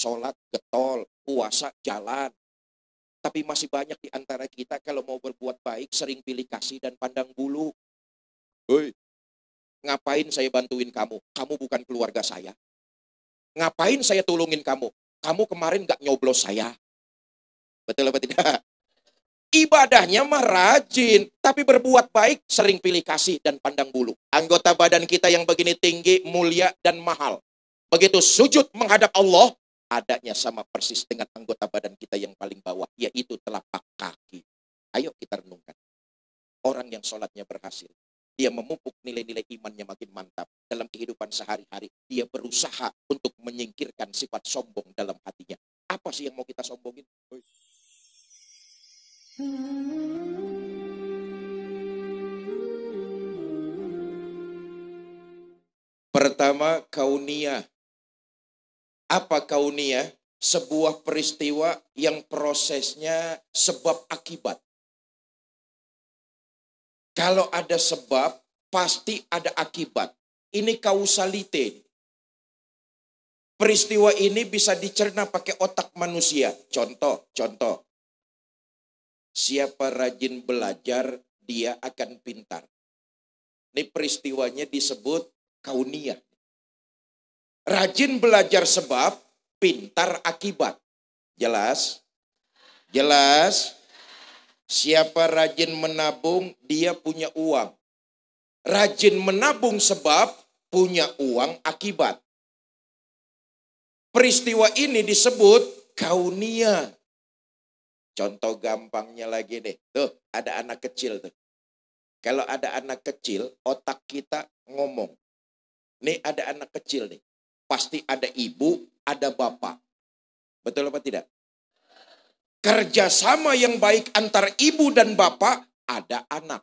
sholat getol, puasa jalan. Tapi masih banyak di antara kita kalau mau berbuat baik sering pilih kasih dan pandang bulu. Hei, ngapain saya bantuin kamu? Kamu bukan keluarga saya. Ngapain saya tolongin kamu? Kamu kemarin gak nyoblos saya. Betul apa tidak? Ibadahnya mah rajin, tapi berbuat baik sering pilih kasih dan pandang bulu. Anggota badan kita yang begini tinggi, mulia, dan mahal. Begitu sujud menghadap Allah, adanya sama persis dengan anggota badan kita yang paling bawah, yaitu telapak kaki. Ayo kita renungkan. Orang yang sholatnya berhasil, dia memupuk nilai-nilai imannya makin mantap. Dalam kehidupan sehari-hari, dia berusaha untuk menyingkirkan sifat sombong dalam hatinya. Apa sih yang mau kita sombongin? Pertama, kauniyah. Apa kauniyah? Sebuah peristiwa yang prosesnya sebab akibat. Kalau ada sebab, pasti ada akibat. Ini kausalite. Peristiwa ini bisa dicerna pakai otak manusia. Contoh. Siapa rajin belajar, dia akan pintar. Ini peristiwanya disebut kauniyah. Rajin belajar sebab, pintar akibat. Jelas? Jelas? Siapa rajin menabung, dia punya uang. Rajin menabung sebab, punya uang akibat. Peristiwa ini disebut kauniyah. Contoh gampangnya lagi deh. Tuh, ada anak kecil tuh. Kalau ada anak kecil, otak kita ngomong. Nih ada anak kecil nih. Pasti ada ibu, ada bapak. Betul apa tidak? Kerjasama yang baik antar ibu dan bapak, ada anak.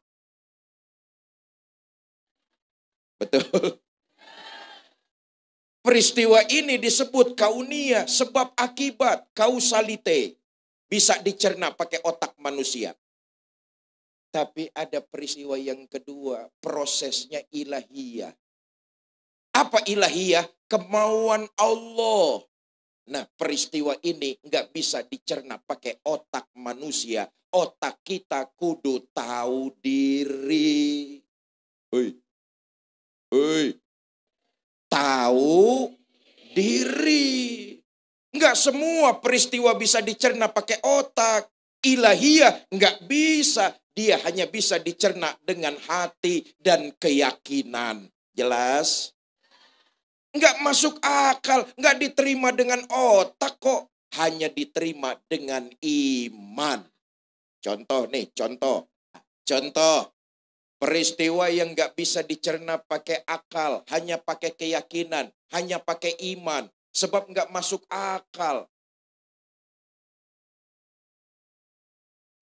Betul. Peristiwa ini disebut kauniyah, sebab akibat, kausalite. Bisa dicerna pakai otak manusia. Tapi ada peristiwa yang kedua, prosesnya ilahiyah. Apa ilahiyah? Kemauan Allah. Nah, peristiwa ini nggak bisa dicerna pakai otak manusia. Otak kita kudu tahu diri. Hei. Tahu diri. Nggak semua peristiwa bisa dicerna pakai otak. Ilahiyah nggak bisa. Dia hanya bisa dicerna dengan hati dan keyakinan. Jelas? Nggak masuk akal. Nggak diterima dengan otak kok. Hanya diterima dengan iman. Contoh nih, contoh. Peristiwa yang nggak bisa dicerna pakai akal. Hanya pakai keyakinan. Hanya pakai iman. Sebab nggak masuk akal.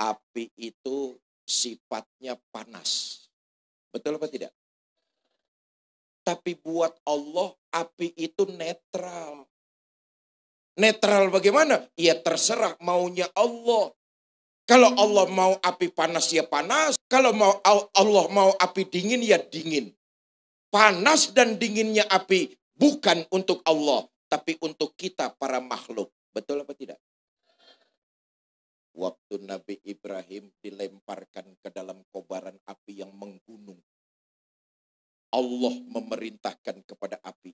Api itu sifatnya panas. Betul apa tidak? Tapi buat Allah, api itu netral. Netral bagaimana? Ya terserah maunya Allah. Kalau Allah mau api panas, ya panas. Kalau Allah mau api dingin, ya dingin. Panas dan dinginnya api bukan untuk Allah, tapi untuk kita para makhluk. Betul apa tidak? Waktu Nabi Ibrahim dilemparkan ke dalam kobaran api yang menggunung, Allah memerintahkan kepada api,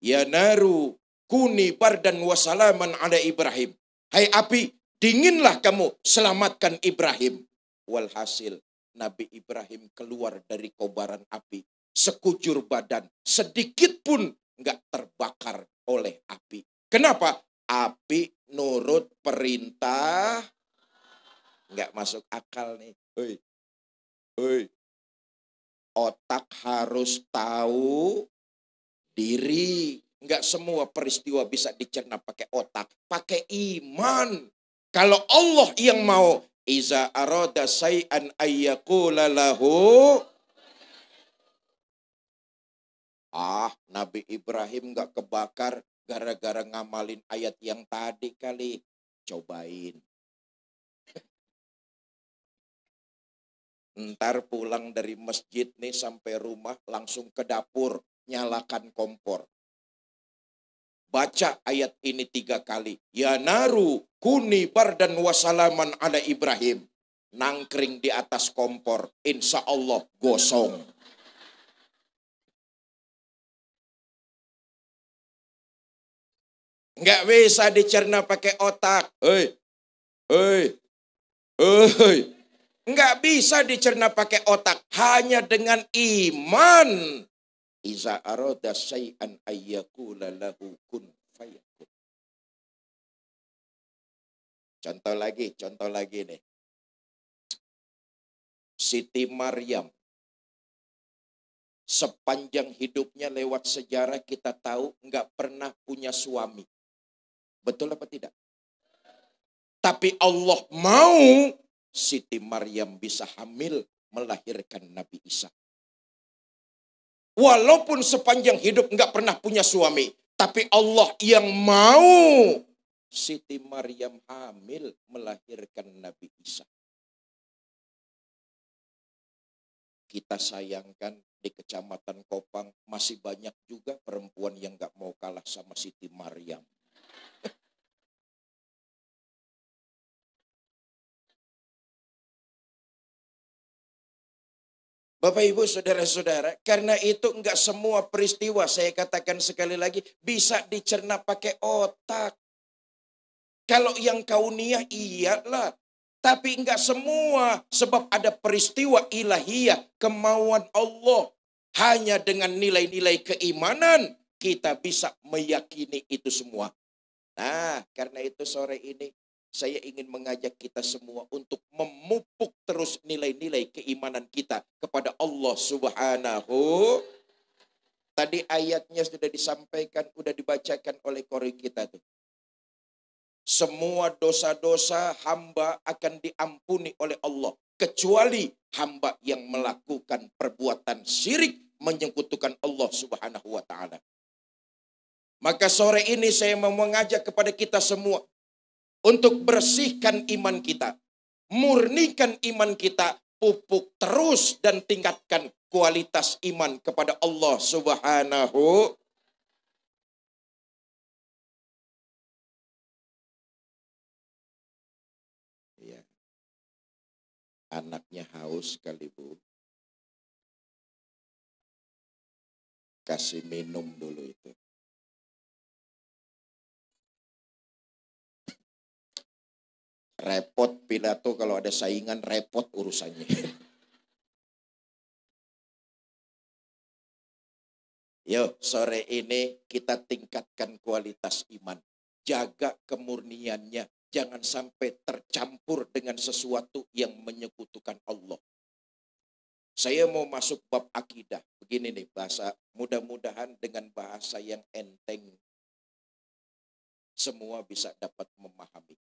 ya naru kuni bardan wa salaman ala Ibrahim. Hai api, dinginlah kamu, selamatkan Ibrahim. Walhasil Nabi Ibrahim keluar dari kobaran api. Sekujur badan, sedikit pun nggak terbakar oleh api. Kenapa? Api nurut perintah. Nggak masuk akal nih. Hei. Otak harus tahu diri. Nggak semua peristiwa bisa dicerna pakai otak. Pakai iman. Kalau Allah yang mau, iza arada say'an ayyaqula lahu. Nabi Ibrahim nggak kebakar gara-gara ngamalin ayat yang tadi kali. Cobain. Ntar pulang dari masjid nih sampai rumah langsung ke dapur. Nyalakan kompor. Baca ayat ini 3 kali. Ya naru kuni bardan wasalaman ala Ibrahim. Nangkring di atas kompor. Insya Allah gosong. Nggak bisa dicerna pakai otak. Nggak bisa dicerna pakai otak. Hanya dengan iman. Iza aroda syai'an ayyakula lahu kun fayakun. Contoh lagi nih. Siti Maryam. Sepanjang hidupnya lewat sejarah kita tahu nggak pernah punya suami. Betul apa tidak? Tapi Allah mau Siti Maryam bisa hamil melahirkan Nabi Isa. Walaupun sepanjang hidup nggak pernah punya suami. Tapi Allah yang mau Siti Maryam hamil melahirkan Nabi Isa. Kita sayangkan di Kecamatan Kopang masih banyak juga perempuan yang nggak mau kalah sama Siti Maryam. Bapak Ibu saudara-saudara, karena itu enggak semua peristiwa, saya katakan sekali lagi, bisa dicerna pakai otak. Kalau yang kauniyah iyalah, tapi enggak semua, sebab ada peristiwa ilahiyah, kemauan Allah. Hanya dengan nilai-nilai keimanan, kita bisa meyakini itu semua. Nah, karena itu sore ini, saya ingin mengajak kita semua untuk memupuk terus nilai-nilai keimanan kita kepada Allah Subhanahu. Tadi ayatnya sudah disampaikan, sudah dibacakan oleh qori kita tuh. Semua dosa-dosa hamba akan diampuni oleh Allah. Kecuali hamba yang melakukan perbuatan syirik menyekutukan Allah Subhanahu wa ta'ala. Maka sore ini saya mau mengajak kepada kita semua untuk bersihkan iman kita, murnikan iman kita, pupuk terus dan tingkatkan kualitas iman kepada Allah Subhanahu. Ya. Anaknya haus kali Bu. Kasih minum dulu itu. Repot pidato kalau ada saingan, repot urusannya. Yuk, sore ini kita tingkatkan kualitas iman. Jaga kemurniannya. Jangan sampai tercampur dengan sesuatu yang menyekutukan Allah. Saya mau masuk bab akidah. Begini nih bahasa, mudah-mudahan dengan bahasa yang enteng. Semua bisa dapat memahami.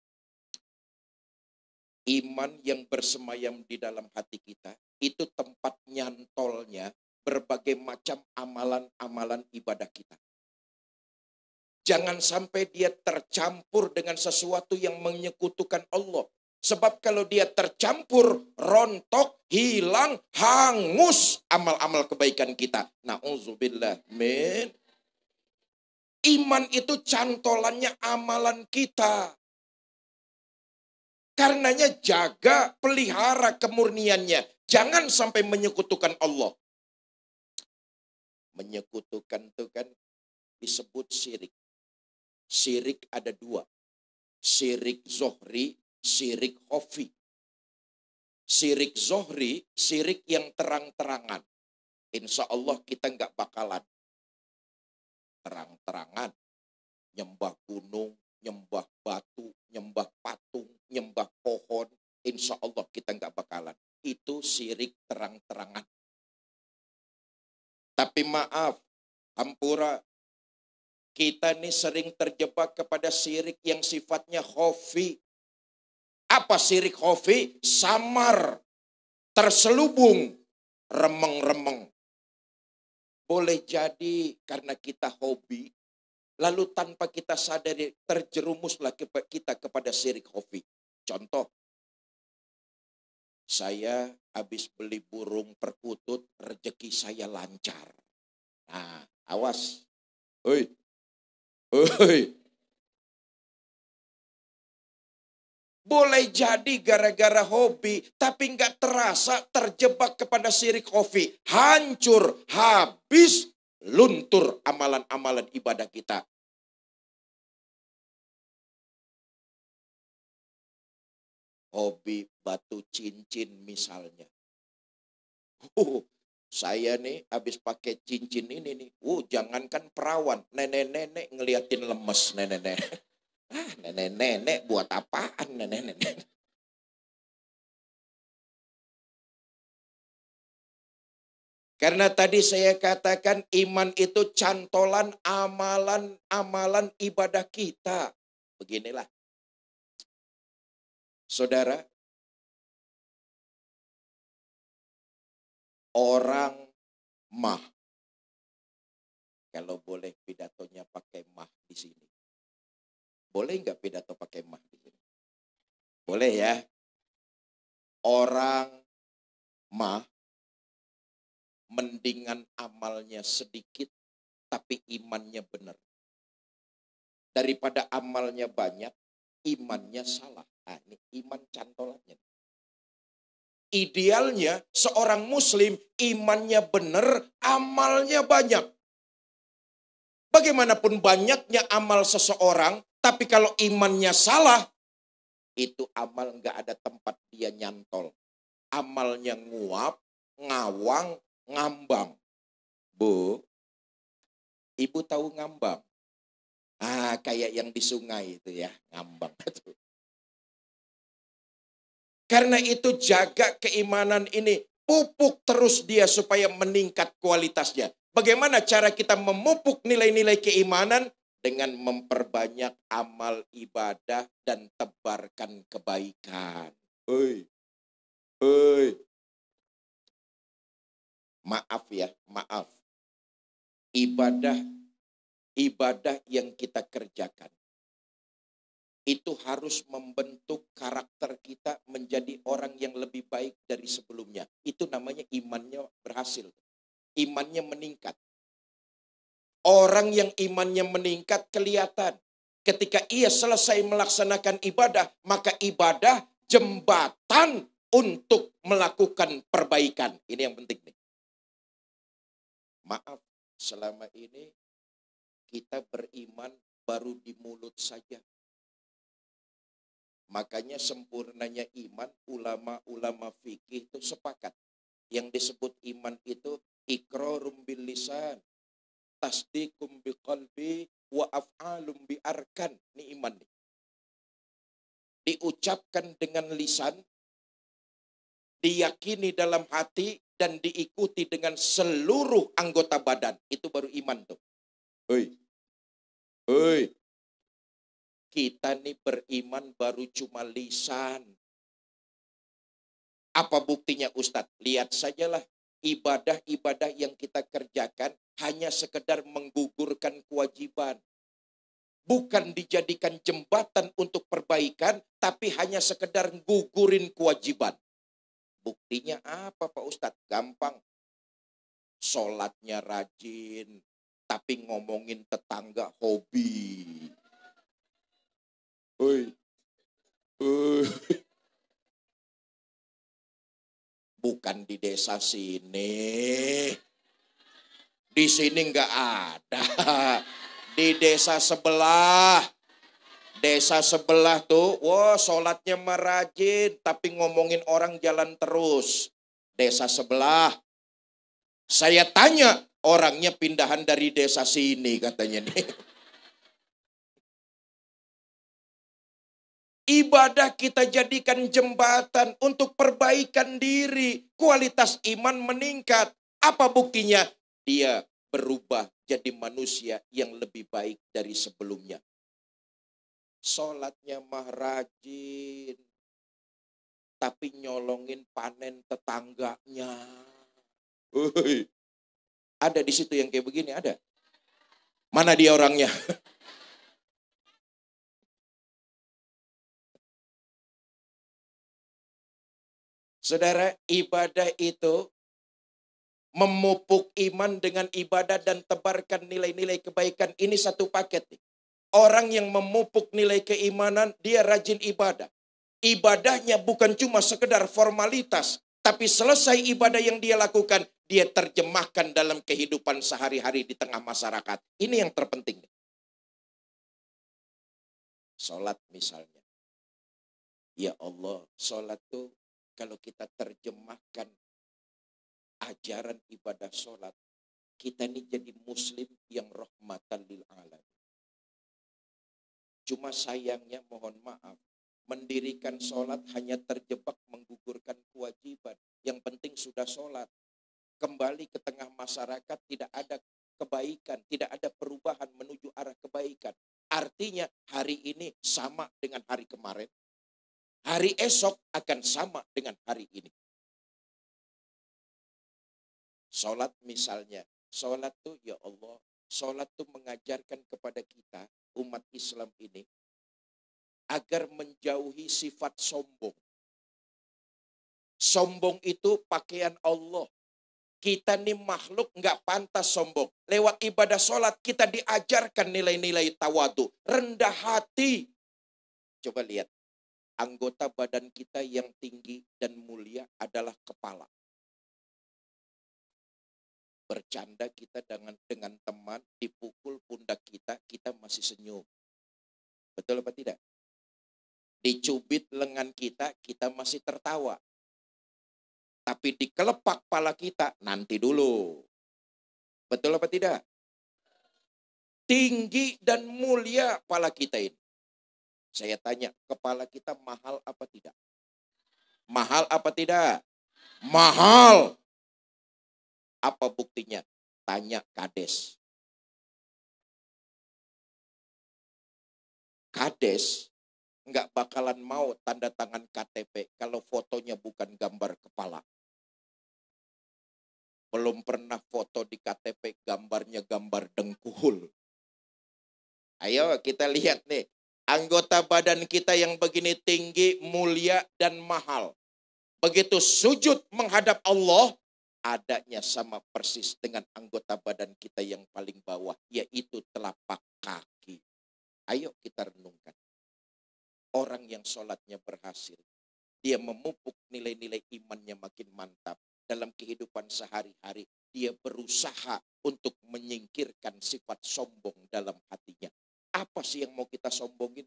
Iman yang bersemayam di dalam hati kita, itu tempat nyantolnya berbagai macam amalan-amalan ibadah kita. Jangan sampai dia tercampur dengan sesuatu yang menyekutukan Allah. Sebab kalau dia tercampur, rontok, hilang, hangus amal-amal kebaikan kita. Na'udzubillah min. Iman itu cantolannya amalan kita. Karenanya jaga, pelihara kemurniannya. Jangan sampai menyekutukan Allah. Menyekutukan itu kan disebut syirik. Syirik ada dua. Syirik zohri, syirik khofi. Syirik zohri, syirik yang terang-terangan. Insya Allah kita nggak bakalan terang-terangan. Nyembah gunung, nyembah batu, nyembah patung, nyembah pohon. Insya Allah kita nggak bakalan. Itu syirik terang-terangan. Tapi maaf, hampura, kita nih sering terjebak kepada syirik yang sifatnya khofi. Apa syirik khofi? Samar, terselubung, remeng-remeng. Boleh jadi karena kita hobi, lalu tanpa kita sadari terjerumuslah kita kepada syirik khofi. Contoh, saya habis beli burung perkutut, rezeki saya lancar. Nah, awas. Hoi, Hei. Boleh jadi gara-gara hobi, tapi nggak terasa terjebak kepada syirik khafi. Hancur, habis, luntur amalan-amalan ibadah kita. Hobi batu cincin misalnya. Saya nih habis pakai cincin ini nih. Jangankan perawan, nenek-nenek ngeliatin lemes nenek-nenek. Nenek-nenek buat apaan nenek-nenek? Karena tadi saya katakan iman itu cantolan amalan ibadah kita. Beginilah. Saudara, orang mah. Kalau boleh pidatonya pakai mah di sini. Boleh nggak pidato pakai mah di sini? Boleh ya. Orang mah mendingan amalnya sedikit tapi imannya benar. Daripada amalnya banyak, imannya salah. Nah, ini iman cantolannya. Idealnya seorang muslim imannya benar, amalnya banyak. Bagaimanapun banyaknya amal seseorang, tapi kalau imannya salah, itu amal nggak ada tempat dia nyantol. Amalnya nguap, ngawang, ngambang. Bu, ibu tahu ngambang? Kayak yang di sungai itu ya, ngambang. Karena itu jaga keimanan ini. Pupuk terus dia supaya meningkat kualitasnya. Bagaimana cara kita memupuk nilai-nilai keimanan? Dengan memperbanyak amal ibadah dan tebarkan kebaikan. Maaf ya, maaf. Ibadah yang kita kerjakan itu harus membentuk karakter kita menjadi orang yang lebih baik dari sebelumnya. Itu namanya imannya berhasil. Imannya meningkat. Orang yang imannya meningkat kelihatan. Ketika ia selesai melaksanakan ibadah, maka ibadah jembatan untuk melakukan perbaikan. Ini yang penting nih. Maaf, selama ini kita beriman baru di mulut saja. Makanya sempurnanya iman, ulama-ulama fikih itu sepakat. Yang disebut iman itu iqrarum bil lisan, tasdiqum biqalbi, wa af'alum bi arkan. Ini iman nih. Diucapkan dengan lisan, diyakini dalam hati, dan diikuti dengan seluruh anggota badan. Itu baru iman tuh. Hei. Kita nih beriman baru cuma lisan. Apa buktinya Ustadz? Lihat sajalah ibadah-ibadah yang kita kerjakan hanya sekedar menggugurkan kewajiban. Bukan dijadikan jembatan untuk perbaikan, tapi hanya sekedar gugurin kewajiban. Buktinya apa Pak Ustadz? Gampang. Sholatnya rajin, tapi ngomongin tetangga hobi. Bukan di desa sini. Di sini nggak ada. Di desa sebelah. Desa sebelah tuh, sholatnya merajin, tapi ngomongin orang jalan terus. Desa sebelah. Saya tanya, orangnya pindahan dari desa sini katanya nih. Ibadah kita jadikan jembatan untuk perbaikan diri. Kualitas iman meningkat. Apa buktinya? Dia berubah jadi manusia yang lebih baik dari sebelumnya. Sholatnya mah rajin, tapi nyolongin panen tetangganya. Ada di situ yang kayak begini, ada? Mana dia orangnya? Saudara, ibadah itu memupuk iman dengan ibadah dan tebarkan nilai-nilai kebaikan. Ini satu paket nih. Orang yang memupuk nilai keimanan, dia rajin ibadah. Ibadahnya bukan cuma sekedar formalitas, tapi selesai ibadah yang dia lakukan, dia terjemahkan dalam kehidupan sehari-hari di tengah masyarakat. Ini yang terpenting. Sholat misalnya. Ya Allah, sholat tuh kalau kita terjemahkan ajaran ibadah sholat, kita ini jadi muslim yang rahmatan lil alamin. Cuma sayangnya mohon maaf, mendirikan sholat hanya terjebak menggugurkan kewajiban. Yang penting sudah sholat. Kembali ke tengah masyarakat tidak ada kebaikan, tidak ada perubahan menuju arah kebaikan. Artinya hari ini sama dengan hari kemarin. Hari esok akan sama dengan hari ini. Sholat misalnya. Sholat tuh ya Allah. Sholat tuh mengajarkan kepada kita umat Islam ini agar menjauhi sifat sombong. Sombong itu pakaian Allah. Kita nih makhluk nggak pantas sombong. Lewat ibadah sholat kita diajarkan nilai-nilai tawadu. Rendah hati. Coba lihat. Anggota badan kita yang tinggi dan mulia adalah kepala. Bercanda kita dengan teman, dipukul pundak kita masih senyum. Betul apa tidak? Dicubit lengan kita masih tertawa. Tapi di kelepak kepala kita, nanti dulu. Betul apa tidak? Tinggi dan mulia kepala kita ini. Saya tanya, kepala kita mahal apa tidak? Mahal apa tidak? Mahal. Apa buktinya? Tanya Kades. Kades nggak bakalan mau tanda tangan KTP kalau fotonya bukan gambar kepala. Belum pernah foto di KTP gambarnya gambar dengkul. Ayo kita lihat nih. Anggota badan kita yang begini tinggi, mulia, dan mahal. Begitu sujud menghadap Allah, adanya sama persis dengan anggota badan kita yang paling bawah, yaitu telapak kaki. Ayo kita renungkan. Orang yang sholatnya berhasil, dia memupuk nilai-nilai imannya makin mantap. Dalam kehidupan sehari-hari, dia berusaha untuk menyingkirkan sifat sombong dalam hatinya. Apa sih yang mau kita sombongin?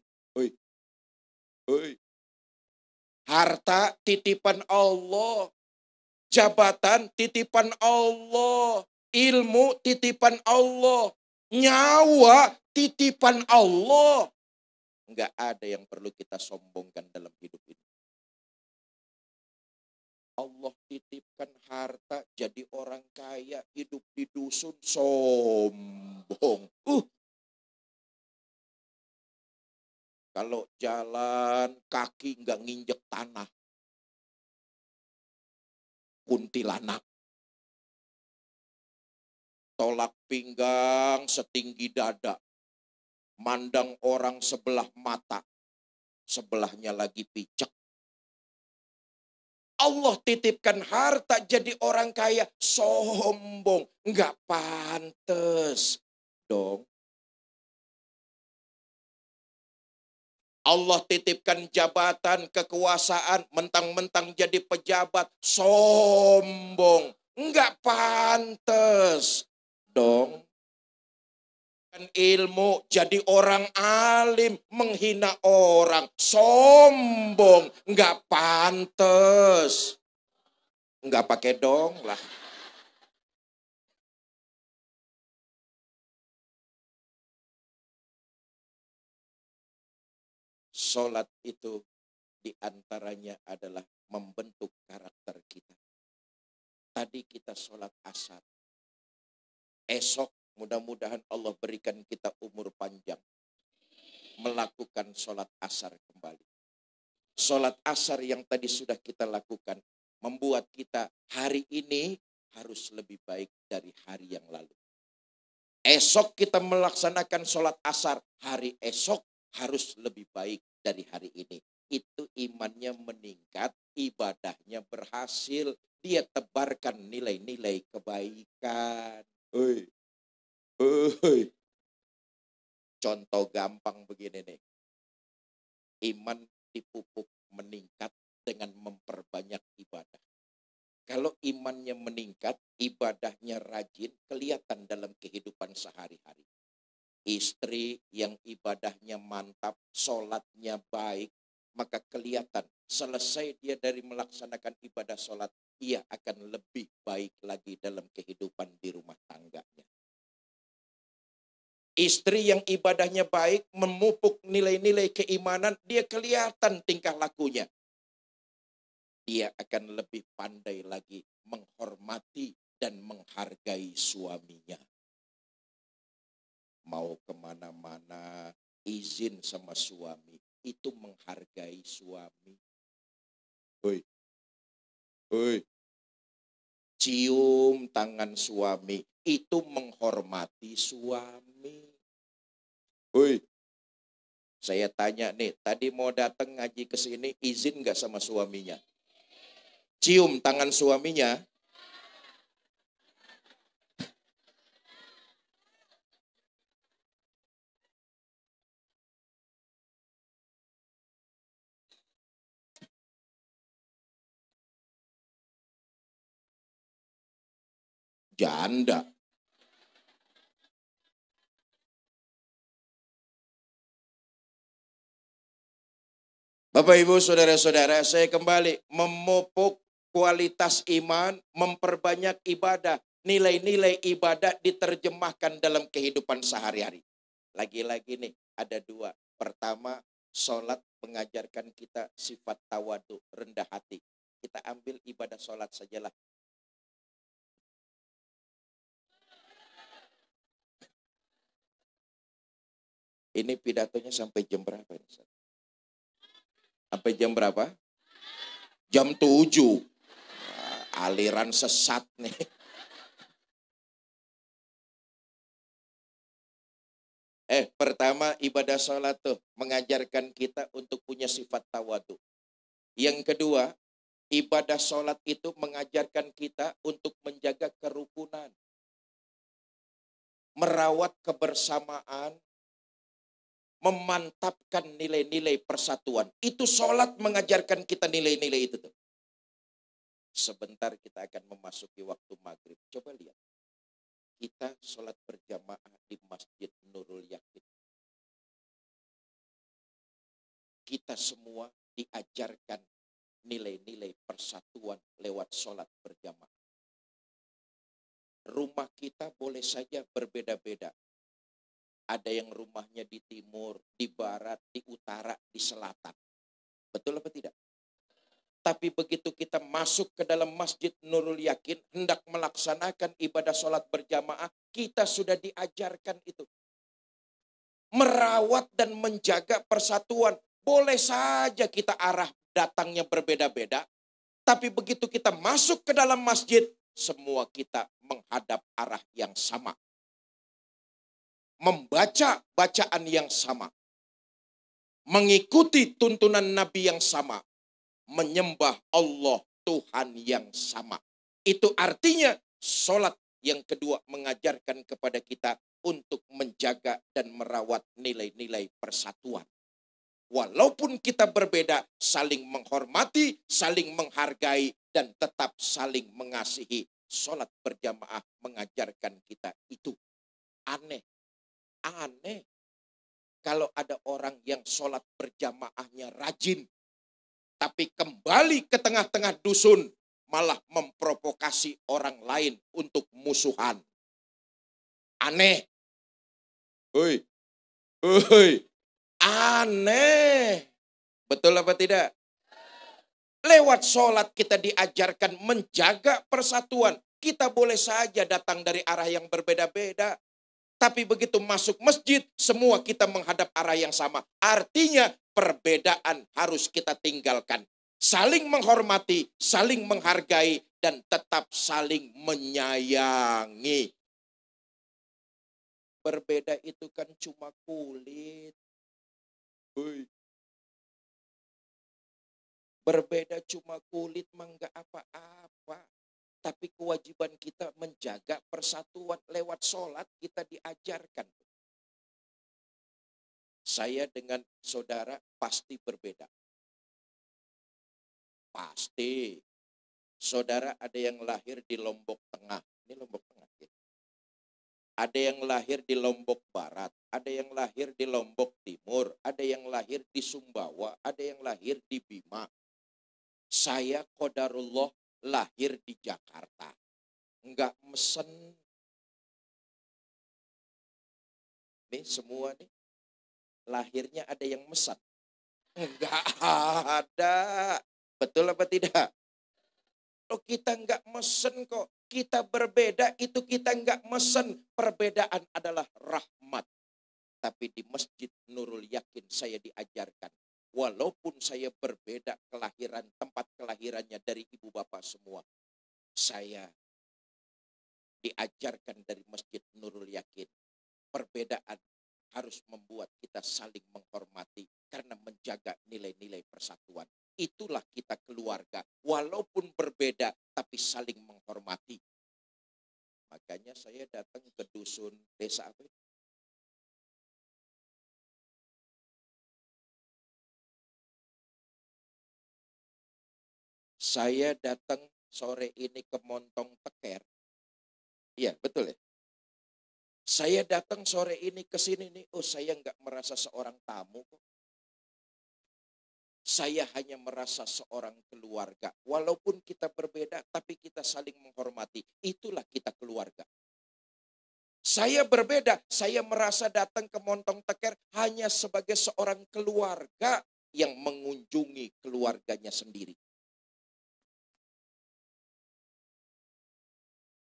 Harta titipan Allah. Jabatan titipan Allah. Ilmu titipan Allah. Nyawa titipan Allah. Enggak ada yang perlu kita sombongkan dalam hidup ini. Allah titipkan harta jadi orang kaya, hidup di dusun, sombong. Kalau jalan kaki nggak nginjek tanah. Kuntilanak. Tolak pinggang setinggi dada. Mandang orang sebelah mata. Sebelahnya lagi picek. Allah titipkan harta jadi orang kaya. Sombong. Nggak pantes dong. Allah titipkan jabatan, kekuasaan, mentang-mentang jadi pejabat, sombong. Enggak pantes dong. Ilmu, jadi orang alim, menghina orang, sombong. Enggak pantes. Enggak pakai dong lah. Sholat itu diantaranya adalah membentuk karakter kita. Tadi kita sholat asar. Esok mudah-mudahan Allah berikan kita umur panjang. Melakukan sholat asar kembali. Sholat asar yang tadi sudah kita lakukan. Membuat kita hari ini harus lebih baik dari hari yang lalu. Esok kita melaksanakan sholat asar. Hari esok harus lebih baik dari hari ini. Itu imannya meningkat, ibadahnya berhasil. Dia tebarkan nilai-nilai kebaikan. Contoh gampang begini nih. Iman dipupuk meningkat dengan memperbanyak ibadah. Kalau imannya meningkat, ibadahnya rajin, kelihatan dalam kehidupan sehari-hari. Istri yang ibadahnya mantap, sholatnya baik, maka kelihatan selesai dia dari melaksanakan ibadah sholat, ia akan lebih baik lagi dalam kehidupan di rumah tangganya. Istri yang ibadahnya baik, memupuk nilai-nilai keimanan, dia kelihatan tingkah lakunya. Dia akan lebih pandai lagi menghormati dan menghargai suaminya. Mau kemana-mana, izin sama suami, itu menghargai suami. Hoi, hoi. Cium tangan suami, itu menghormati suami. Hoi, saya tanya nih, tadi mau datang ngaji ke sini, izin nggak sama suaminya? Cium tangan suaminya. Janda. Bapak Ibu saudara-saudara, saya kembali memupuk kualitas iman, memperbanyak ibadah. Nilai-nilai ibadah diterjemahkan dalam kehidupan sehari-hari. Lagi-lagi nih, ada dua. Pertama, sholat mengajarkan kita sifat tawadu, rendah hati. Kita ambil ibadah sholat sajalah. Ini pidatonya sampai jam berapa? Sampai jam berapa? Jam 7. Aliran sesat nih. Pertama ibadah sholat tuh mengajarkan kita untuk punya sifat tawadu. Yang kedua, ibadah sholat itu mengajarkan kita untuk menjaga kerukunan. Merawat kebersamaan, memantapkan nilai-nilai persatuan. Itu sholat mengajarkan kita nilai-nilai itu tuh. Sebentar kita akan memasuki waktu maghrib. Coba lihat. Kita sholat berjamaah di Masjid Nurul Yakin. Kita semua diajarkan nilai-nilai persatuan lewat sholat berjamaah. Rumah kita boleh saja berbeda-beda. Ada yang rumahnya di timur, di barat, di utara, di selatan. Betul apa tidak? Tapi begitu kita masuk ke dalam Masjid Nurul Yakin, hendak melaksanakan ibadah sholat berjamaah, kita sudah diajarkan itu. Merawat dan menjaga persatuan. Boleh saja kita arah datangnya berbeda-beda, tapi begitu kita masuk ke dalam masjid, semua kita menghadap arah yang sama. Membaca bacaan yang sama. Mengikuti tuntunan Nabi yang sama. Menyembah Allah Tuhan yang sama. Itu artinya sholat yang kedua mengajarkan kepada kita untuk menjaga dan merawat nilai-nilai persatuan. Walaupun kita berbeda, saling menghormati, saling menghargai, dan tetap saling mengasihi. Sholat berjamaah mengajarkan kita itu. Aneh. Aneh. Kalau ada orang yang sholat berjamaahnya rajin, tapi kembali ke tengah-tengah dusun, malah memprovokasi orang lain untuk musuhan. Aneh. Hoi. Hoi. Aneh. Betul apa tidak? Lewat sholat kita diajarkan menjaga persatuan. Kita boleh saja datang dari arah yang berbeda-beda. Tapi begitu masuk masjid, semua kita menghadap arah yang sama. Artinya perbedaan harus kita tinggalkan. Saling menghormati, saling menghargai, dan tetap saling menyayangi. Berbeda itu kan cuma kulit. Berbeda cuma kulit mah enggak apa-apa. Tapi kewajiban kita menjaga persatuan lewat sholat kita diajarkan. Saya dengan saudara pasti berbeda. Pasti. Saudara ada yang lahir di Lombok Tengah. Ini Lombok Tengah. Ya. Ada yang lahir di Lombok Barat. Ada yang lahir di Lombok Timur. Ada yang lahir di Sumbawa. Ada yang lahir di Bima. Saya qadarullah lahir di Jakarta. Enggak mesen. Nih semua nih. Lahirnya ada yang mesen. Enggak ada. Betul apa tidak? Loh kita enggak mesen kok. Kita berbeda itu kita enggak mesen. Perbedaan adalah rahmat. Tapi di Masjid Nurul Yakin saya diajarkan. Walaupun saya berbeda kelahiran, tempat kelahirannya dari ibu bapak semua. Saya diajarkan dari Masjid Nurul Yakin. Perbedaan harus membuat kita saling menghormati karena menjaga nilai-nilai persatuan. Itulah kita keluarga. Walaupun berbeda tapi saling menghormati. Makanya saya datang ke dusun desa apa itu? Saya datang sore ini ke Montong Teker. Iya, betul ya? Saya datang sore ini ke sini nih, oh saya nggak merasa seorang tamu kok. Saya hanya merasa seorang keluarga. Walaupun kita berbeda, tapi kita saling menghormati. Itulah kita keluarga. Saya berbeda, saya merasa datang ke Montong Teker hanya sebagai seorang keluarga yang mengunjungi keluarganya sendiri.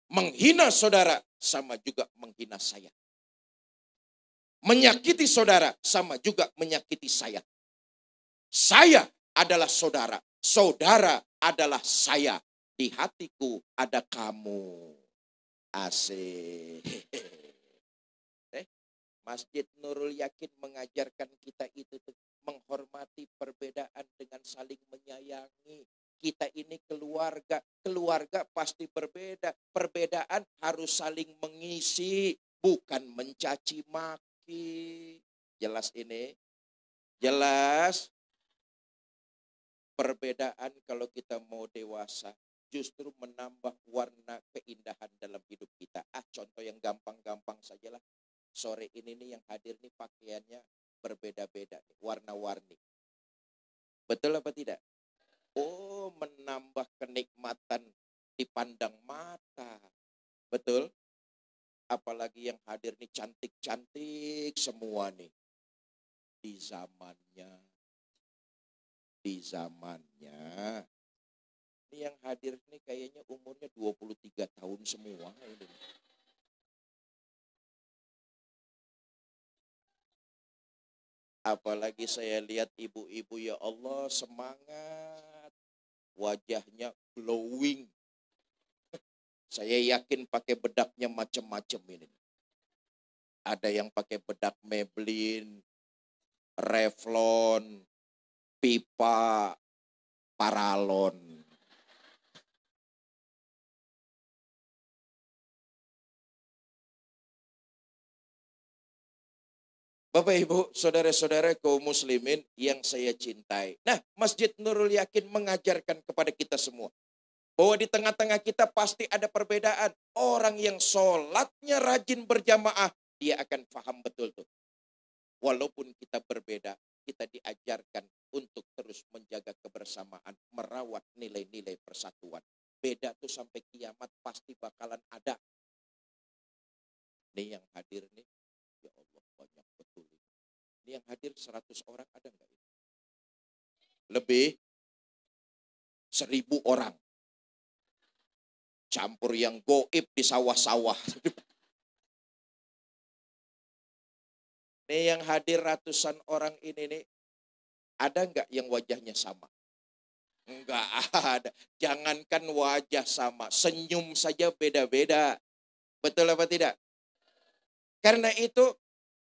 Menghina saudara sama juga menghina saya. Menyakiti saudara sama juga menyakiti saya. Saya adalah saudara. Saudara adalah saya. Di hatiku ada kamu. Asik. Masjid Nurul Yakin mengajarkan kita itu menghormati perbedaan dengan saling menyayangi. Kita ini keluarga. Keluarga pasti berbeda. Perbedaan harus saling mengisi. Bukan mencaci maki. Jelas ini? Jelas? Perbedaan kalau kita mau dewasa. Justru menambah warna keindahan dalam hidup kita. Contoh yang gampang-gampang sajalah. Sore ini nih yang hadir nih pakaiannya berbeda-beda. Warna-warni. Betul apa tidak? Oh, menambah kenikmatan dipandang mata. Betul? Apalagi yang hadir nih cantik-cantik semua nih. Di zamannya. Ini yang hadir nih kayaknya umurnya 23 tahun semua. Ini. Apalagi saya lihat ibu-ibu ya Allah semangat. Wajahnya glowing. Saya yakin pakai bedaknya macam-macam ini. Ada yang pakai bedak Maybelline, Revlon, Pipa, Paralon. Bapak Ibu, saudara-saudara kaum muslimin yang saya cintai. Nah, Masjid Nurul Yakin mengajarkan kepada kita semua. Bahwa di tengah-tengah kita pasti ada perbedaan. Orang yang sholatnya rajin berjamaah, dia akan paham betul tuh. Walaupun kita berbeda, kita diajarkan untuk terus menjaga kebersamaan, merawat nilai-nilai persatuan. Beda tuh sampai kiamat pasti bakalan ada. Nih yang hadir nih, ya Allah banyak betul. Ini yang hadir 100 orang ada enggak? Lebih 1.000 orang. Campur yang goib di sawah-sawah. Nih yang hadir ratusan orang ini nih, ada enggak yang wajahnya sama? Enggak ada. Jangankan wajah sama, senyum saja beda-beda. Betul apa tidak? Karena itu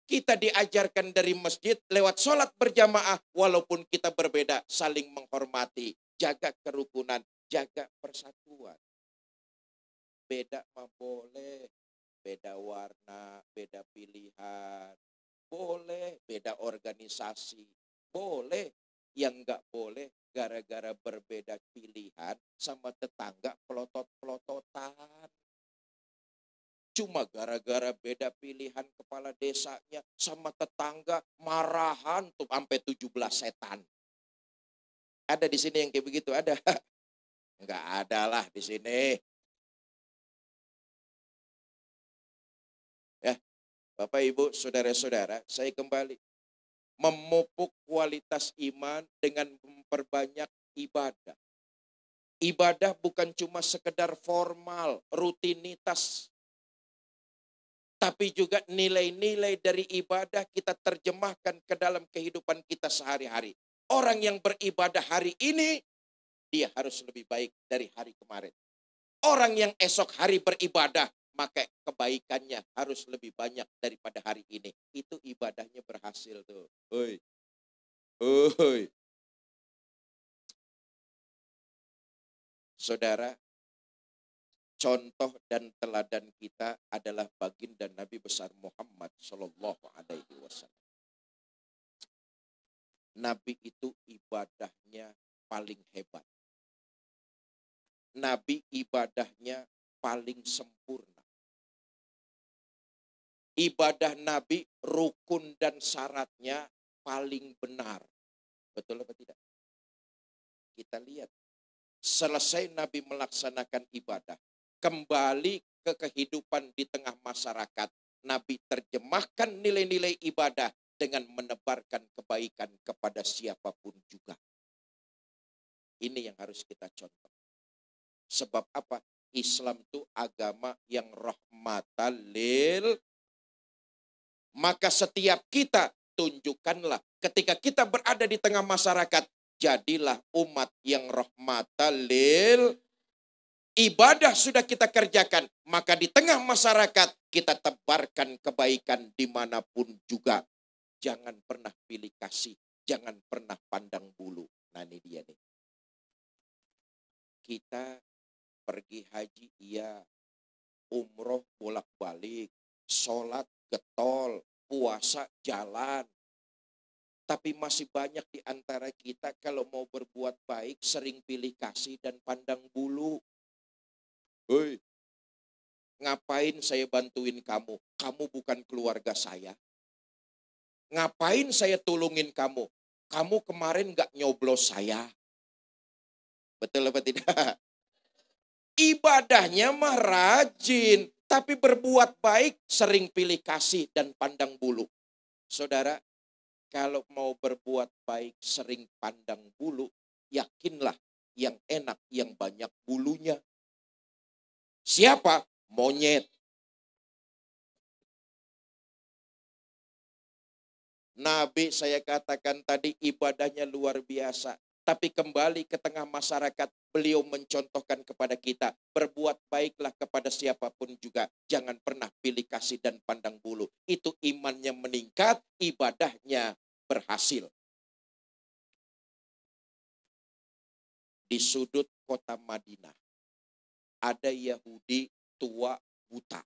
kita diajarkan dari masjid lewat sholat berjamaah. Walaupun kita berbeda, saling menghormati. Jaga kerukunan, jaga persatuan. Beda mah boleh. Beda warna, beda pilihan. Boleh. Beda organisasi. Boleh. Yang nggak boleh gara-gara berbeda pilihan sama tetangga pelotot-pelototan. Cuma gara-gara beda pilihan kepala desanya sama tetangga marahan tuh sampai 17 setan. Ada di sini yang kayak begitu? Ada? Enggak ada lah di sini. Ya, Bapak Ibu, saudara-saudara, saya kembali memupuk kualitas iman dengan memperbanyak ibadah. Ibadah bukan cuma sekedar formal, rutinitas. Tapi juga nilai-nilai dari ibadah kita terjemahkan ke dalam kehidupan kita sehari-hari. Orang yang beribadah hari ini, dia harus lebih baik dari hari kemarin. Orang yang esok hari beribadah, maka kebaikannya harus lebih banyak daripada hari ini. Itu ibadahnya berhasil tuh. Hoi. Hoi. Saudara, contoh dan teladan kita adalah baginda Nabi besar Muhammad Shallallahu Alaihi Wasallam. Nabi itu ibadahnya paling hebat. Nabi ibadahnya paling sempurna. Ibadah Nabi rukun dan syaratnya paling benar. Betul apa tidak? Kita lihat. Selesai Nabi melaksanakan ibadah, kembali ke kehidupan di tengah masyarakat. Nabi terjemahkan nilai-nilai ibadah dengan menebarkan kebaikan kepada siapapun juga. Ini yang harus kita contoh. Sebab apa? Islam itu agama yang rahmatan lil. Maka setiap kita tunjukkanlah ketika kita berada di tengah masyarakat, jadilah umat yang rahmatan lil. Ibadah sudah kita kerjakan, maka di tengah masyarakat kita tebarkan kebaikan dimanapun juga. Jangan pernah pilih kasih, jangan pernah pandang bulu. Nah ini dia nih. Kita pergi haji iya, umroh bolak-balik, sholat getol, puasa jalan. Tapi masih banyak di antara kita kalau mau berbuat baik sering pilih kasih dan pandang bulu. Hei, ngapain saya bantuin kamu? Kamu bukan keluarga saya. Ngapain saya tolongin kamu? Kamu kemarin gak nyoblos saya. Betul apa tidak? Ibadahnya mah rajin, tapi berbuat baik sering pilih kasih dan pandang bulu. Saudara, kalau mau berbuat baik sering pandang bulu, yakinlah yang enak yang banyak bulunya. Siapa? Monyet. Nabi saya katakan tadi ibadahnya luar biasa. Tapi kembali ke tengah masyarakat, beliau mencontohkan kepada kita, berbuat baiklah kepada siapapun juga. Jangan pernah pilih kasih dan pandang bulu. Itu imannya meningkat, ibadahnya berhasil. Di sudut kota Madinah, ada Yahudi tua buta.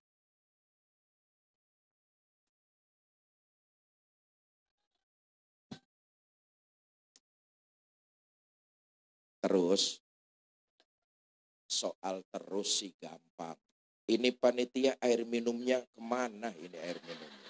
Terus, soal terus sih gampang. Ini panitia air minumnya kemana ini air minumnya?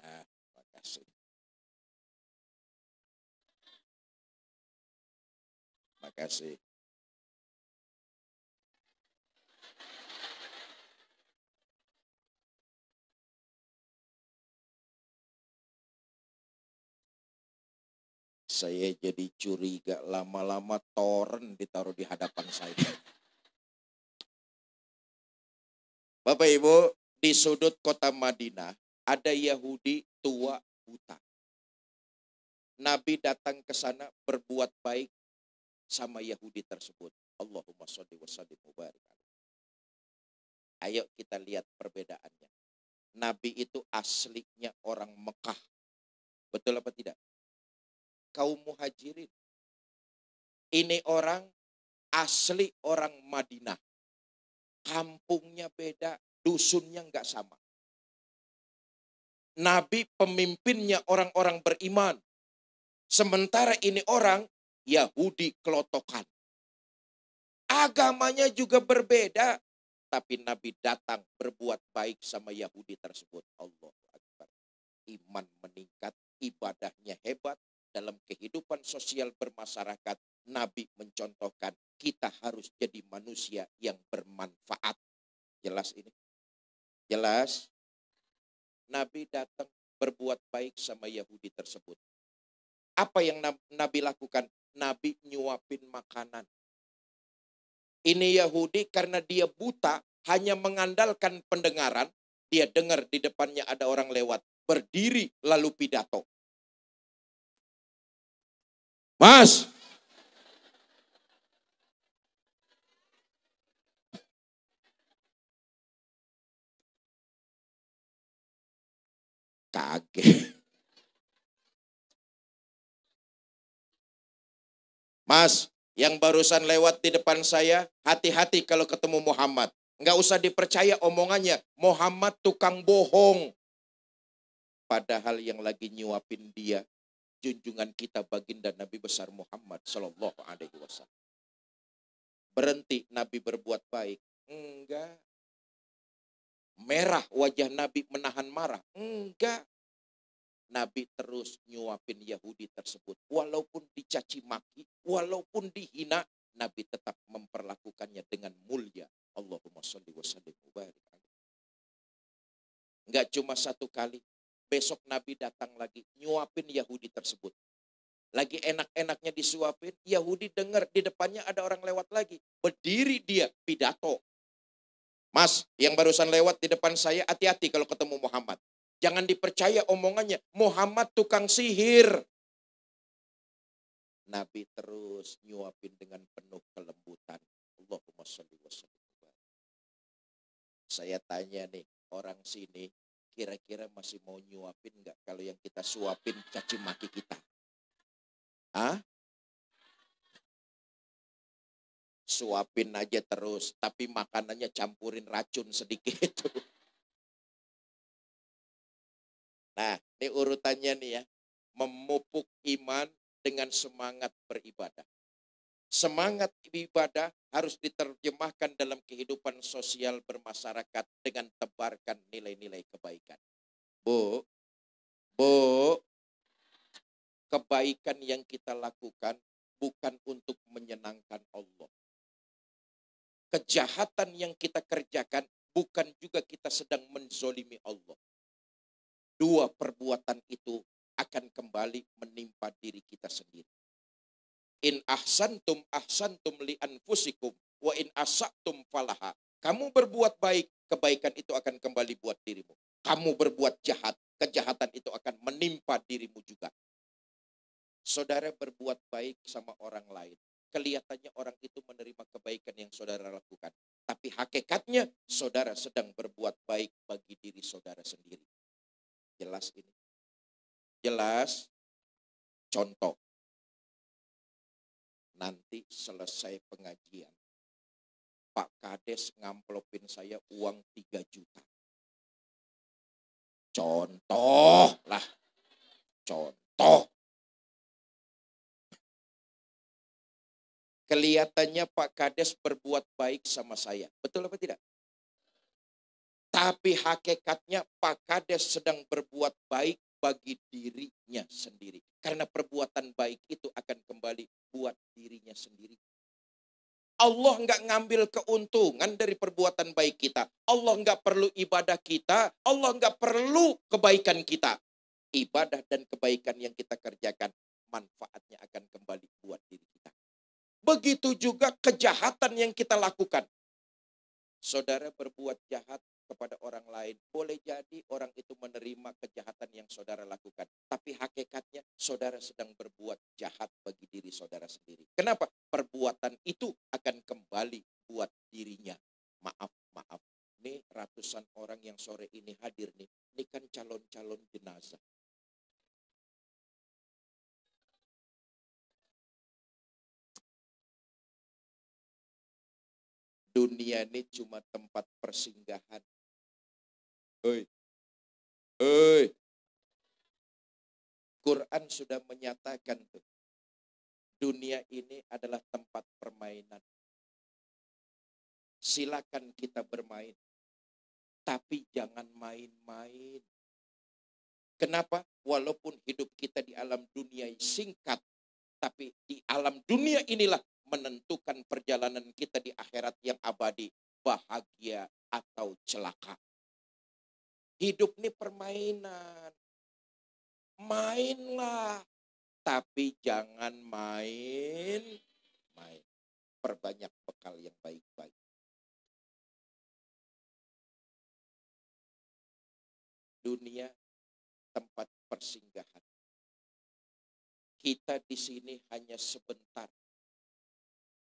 Nah, makasih. Makasih. Saya jadi curiga lama-lama toren ditaruh di hadapan saya. Bapak Ibu, di sudut kota Madinah ada Yahudi tua buta. Nabi datang ke sana berbuat baik sama Yahudi tersebut. Allahumma sholli wa sallim wa barik alaihi. Ayo kita lihat perbedaannya. Nabi itu aslinya orang Mekah. Betul apa tidak? Kaum muhajirin. Ini orang asli orang Madinah. Kampungnya beda, dusunnya nggak sama. Nabi pemimpinnya orang-orang beriman. Sementara ini orang Yahudi kelotokan. Agamanya juga berbeda. Tapi Nabi datang berbuat baik sama Yahudi tersebut. Allahu Akbar. Iman meningkat, ibadahnya hebat. Dalam kehidupan sosial bermasyarakat, Nabi mencontohkan kita harus jadi manusia yang bermanfaat. Jelas ini? Jelas? Nabi datang berbuat baik sama Yahudi tersebut. Apa yang Nabi lakukan? Nabi nyuapin makanan. Ini Yahudi karena dia buta, hanya mengandalkan pendengaran. Dia dengar di depannya ada orang lewat. Berdiri lalu pidato. Mas! Kaget. Mas, yang barusan lewat di depan saya, hati-hati kalau ketemu Muhammad. Nggak usah dipercaya omongannya. Muhammad tukang bohong. Padahal yang lagi nyuapin dia, junjungan kita baginda Nabi besar Muhammad Sallallahu Alaihi Wasallam. Berhenti Nabi berbuat baik? Enggak. Merah wajah Nabi menahan marah? Enggak. Nabi terus nyuapin Yahudi tersebut. Walaupun dicaci maki, walaupun dihina, Nabi tetap memperlakukannya dengan mulia. Allahumma sholli wa sallim wa barik alaihi. Enggak cuma satu kali. Besok Nabi datang lagi nyuapin Yahudi tersebut. Lagi enak-enaknya disuapin, Yahudi dengar di depannya ada orang lewat lagi. Berdiri dia pidato. Mas, yang barusan lewat di depan saya, hati-hati kalau ketemu Muhammad. Jangan dipercaya omongannya. Muhammad tukang sihir. Nabi terus nyuapin dengan penuh kelembutan. Allahumma sholli wa sallim. Saya tanya nih, orang sini kira-kira masih mau nyuapin nggak kalau yang kita suapin caci maki kita? Hah? Suapin aja terus, tapi makanannya campurin racun sedikit. Nah, ini urutannya nih ya. Memupuk iman dengan semangat beribadah. Semangat ibadah harus diterjemahkan dalam kehidupan sosial bermasyarakat dengan tebarkan nilai-nilai kebaikan. Bu, kebaikan yang kita lakukan bukan untuk menyenangkan Allah. Kejahatan yang kita kerjakan bukan juga kita sedang menzolimi Allah. Dua perbuatan itu akan kembali menimpa diri kita sendiri. In ahsantum li anfusikum wa in asa'tum falaha. Kamu berbuat baik, kebaikan itu akan kembali buat dirimu. Kamu berbuat jahat, kejahatan itu akan menimpa dirimu juga. Saudara berbuat baik sama orang lain. Kelihatannya orang itu menerima kebaikan yang saudara lakukan. Tapi hakikatnya saudara sedang berbuat baik bagi diri saudara sendiri. Jelas ini? Jelas? Contoh. Nanti selesai pengajian, Pak Kades ngamplopin saya uang 3 juta. Contoh lah. Contoh. Kelihatannya Pak Kades berbuat baik sama saya. Betul apa tidak? Tapi hakikatnya Pak Kades sedang berbuat baik bagi dirinya sendiri. Karena perbuatan baik itu akan kembali buat dirinya sendiri. Allah nggak ngambil keuntungan dari perbuatan baik kita. Allah nggak perlu ibadah kita. Allah nggak perlu kebaikan kita. Ibadah dan kebaikan yang kita kerjakan, manfaatnya akan kembali buat diri kita. Begitu juga kejahatan yang kita lakukan. Saudara berbuat jahat, kepada orang lain. Boleh jadi orang itu menerima kejahatan yang saudara lakukan. Tapi hakikatnya saudara sedang berbuat jahat bagi diri saudara sendiri. Kenapa? Perbuatan itu akan kembali buat dirinya. Maaf, maaf. Nih ratusan orang yang sore ini hadir nih. Ini kan calon-calon jenazah. Dunia ini cuma tempat persinggahan. Hei, hei. Quran sudah menyatakan tuh. Dunia ini adalah tempat permainan. Silakan kita bermain. Tapi jangan main-main. Kenapa? Walaupun hidup kita di alam dunia singkat. Tapi di alam dunia inilah menentukan perjalanan kita di akhirat yang abadi. Bahagia atau celaka. Hidup ini permainan. Mainlah. Tapi jangan main. Perbanyak bekal yang baik-baik. Dunia tempat persinggahan. Kita di sini hanya sebentar.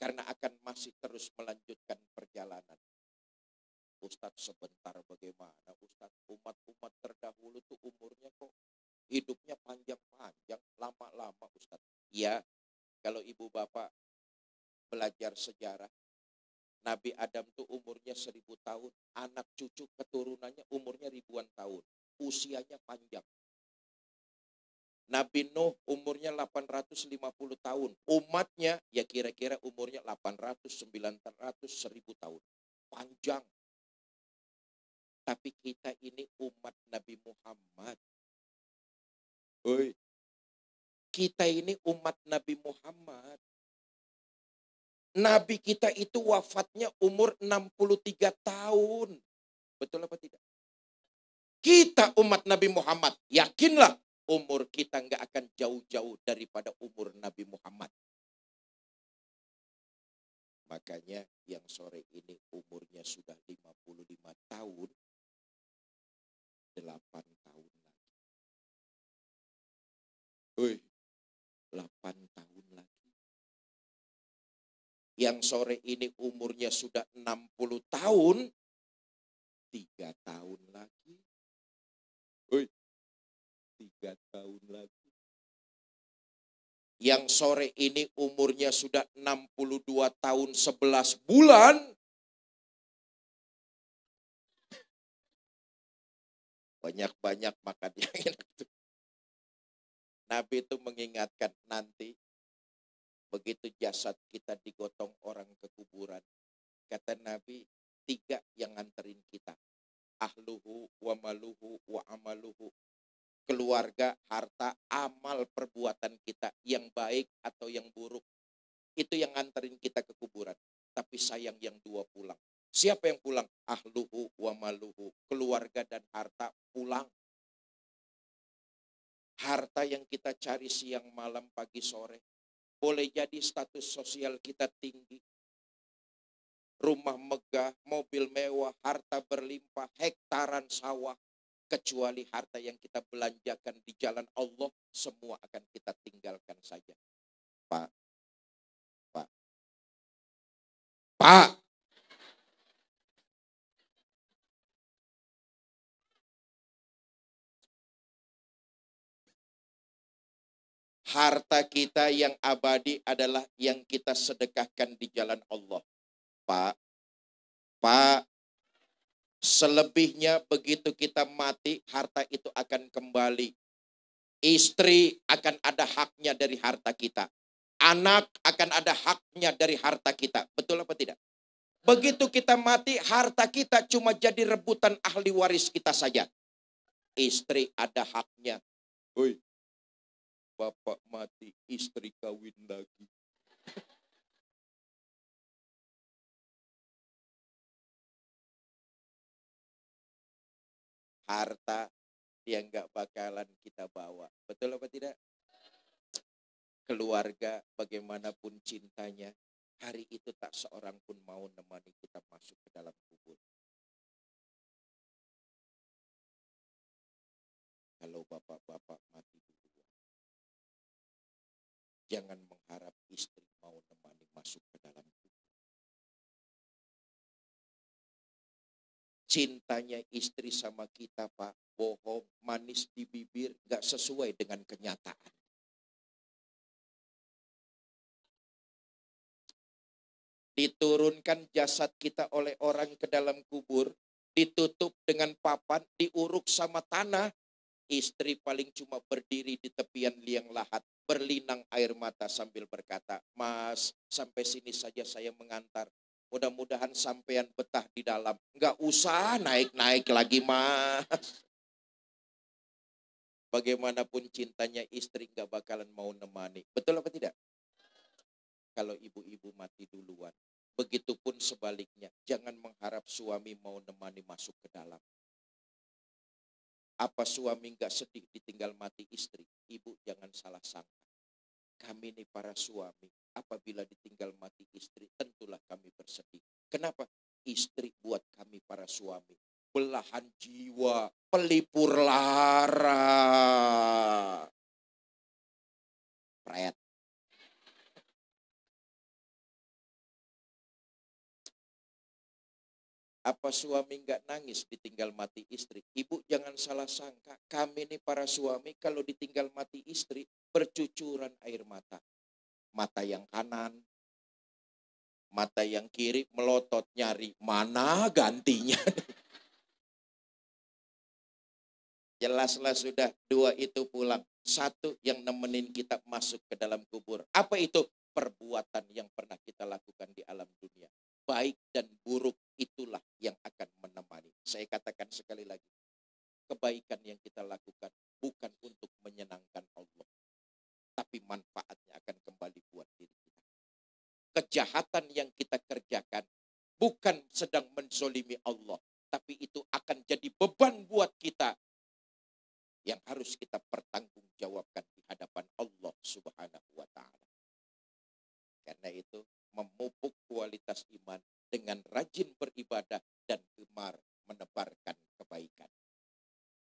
Karena akan masih terus melanjutkan perjalanan. Ustadz sebentar bagaimana? Ustadz, umat-umat terdahulu tuh umurnya kok hidupnya panjang-panjang, lama-lama Ustadz. Ya, kalau ibu bapak belajar sejarah, Nabi Adam tuh umurnya 1000 tahun. Anak cucu keturunannya umurnya ribuan tahun. Usianya panjang. Nabi Nuh umurnya 850 tahun. Umatnya ya kira-kira umurnya 800, 900, 1000 tahun. Panjang. Tapi kita ini umat Nabi Muhammad. Oi. Kita ini umat Nabi Muhammad. Nabi kita itu wafatnya umur 63 tahun. Betul apa tidak? Kita umat Nabi Muhammad. Yakinlah umur kita nggak akan jauh-jauh daripada umur Nabi Muhammad. Makanya yang sore ini umurnya sudah 55 tahun. 8 tahun lagi. Woi, 8 tahun lagi. Yang sore ini umurnya sudah 60 tahun. 3 tahun lagi. Woi, 3 tahun lagi. Yang sore ini umurnya sudah 62 tahun 11 bulan. Banyak-banyak makan yang enak tuh. Nabi itu mengingatkan nanti begitu jasad kita digotong orang ke kuburan. Kata Nabi, 3 yang nganterin kita. Ahluhu wa maluhu wa amaluhu. Keluarga, harta, amal perbuatan kita yang baik atau yang buruk. Itu yang nganterin kita ke kuburan. Tapi sayang yang 2 pulang. Siapa yang pulang? Ahluhu wa maluhu. Keluarga dan harta pulang. Harta yang kita cari siang, malam, pagi, sore. Boleh jadi status sosial kita tinggi. Rumah megah, mobil mewah, harta berlimpah, hektaran sawah. Kecuali harta yang kita belanjakan di jalan Allah, semua akan kita tinggalkan saja. Pak. Harta kita yang abadi adalah yang kita sedekahkan di jalan Allah. Pak, selebihnya begitu kita mati, harta itu akan kembali. Istri akan ada haknya dari harta kita. Anak akan ada haknya dari harta kita. Betul apa tidak? Begitu kita mati, harta kita cuma jadi rebutan ahli waris kita saja. Istri ada haknya. Hoi, bapak mati, istri kawin lagi. Harta yang nggak bakalan kita bawa. Betul apa tidak? Keluarga bagaimanapun cintanya, hari itu tak seorang pun mau nemani kita masuk ke dalam kubur. bapak-bapak mati duluan. Jangan mengharap istri mau nemani masuk ke dalam kubur. Cintanya istri sama kita, Pak, bohong, manis di bibir, gak sesuai dengan kenyataan. Diturunkan jasad kita oleh orang ke dalam kubur, ditutup dengan papan, diuruk sama tanah. Istri paling cuma berdiri di tepian liang lahat, berlinang air mata sambil berkata, "Mas, sampai sini saja saya mengantar. Mudah-mudahan sampean betah di dalam. Nggak usah naik-naik lagi, Mas." Bagaimanapun cintanya istri nggak bakalan mau nemani. Betul apa tidak? Kalau ibu-ibu mati duluan. Begitupun sebaliknya. Jangan mengharap suami mau nemani masuk ke dalam. Apa suami nggak sedih ditinggal mati istri? Ibu jangan salah sangka. Kami ini para suami, apabila ditinggal mati istri, tentulah kami bersedih. Kenapa? Istri buat kami para suami belahan jiwa, pelipur lara. Pret. Apa suami nggak nangis ditinggal mati istri? Ibu jangan salah sangka. Kami ini para suami kalau ditinggal mati istri bercucuran air mata. Mata yang kanan, mata yang kiri melotot nyari mana gantinya. Jelaslah sudah, dua itu pulang. Satu yang nemenin kita masuk ke dalam kubur. Apa itu? Perbuatan yang pernah kita lakukan di alam dunia. Baik dan buruk itulah yang akan menemani. Saya katakan sekali lagi. Kebaikan yang kita lakukan bukan untuk menyenangkan Allah. Tapi manfaatnya akan kembali buat diri kita. Kejahatan yang kita kerjakan bukan sedang menzolimi Allah. Tapi itu akan jadi beban buat kita. Yang harus kita pertanggungjawabkan di hadapan Allah Subhanahu wa Ta'ala. Karena itu, memupuk kualitas iman dengan rajin beribadah dan gemar menebarkan kebaikan.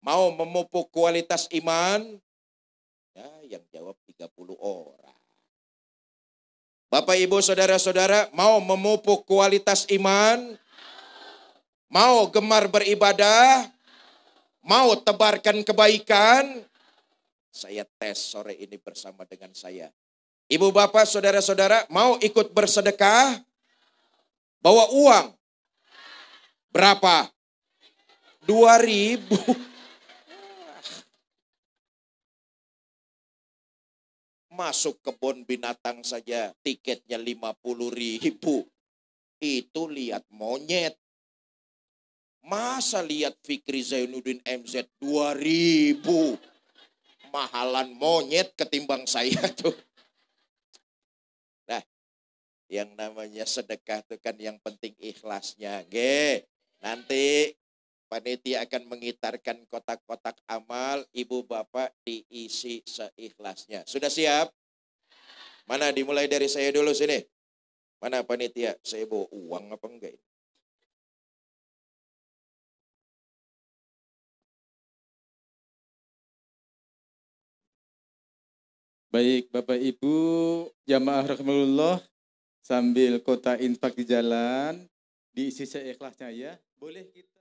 Mau memupuk kualitas iman? Ya, yang jawab 30 orang. Bapak, Ibu, Saudara-saudara, mau memupuk kualitas iman? Mau gemar beribadah? Mau tebarkan kebaikan? Saya tes sore ini bersama dengan saya. Ibu, bapak, saudara-saudara, mau ikut bersedekah? Bawa uang. Berapa? 2.000. Masuk kebun binatang saja tiketnya 50.000. Itu lihat monyet. Masa lihat Fikri Zainuddin MZ 2.000. Mahalan monyet ketimbang saya tuh. Nah, yang namanya sedekah itu kan yang penting ikhlasnya. Nanti panitia akan mengitarkan kotak-kotak amal, ibu bapak diisi seikhlasnya. Sudah siap? Mana dimulai dari saya dulu sini. Mana panitia? Saya bawa uang apa enggak ini? Baik, Bapak Ibu, jamaah rahimahullah, sambil kota infak di jalan, diisi seikhlasnya ya. Boleh kita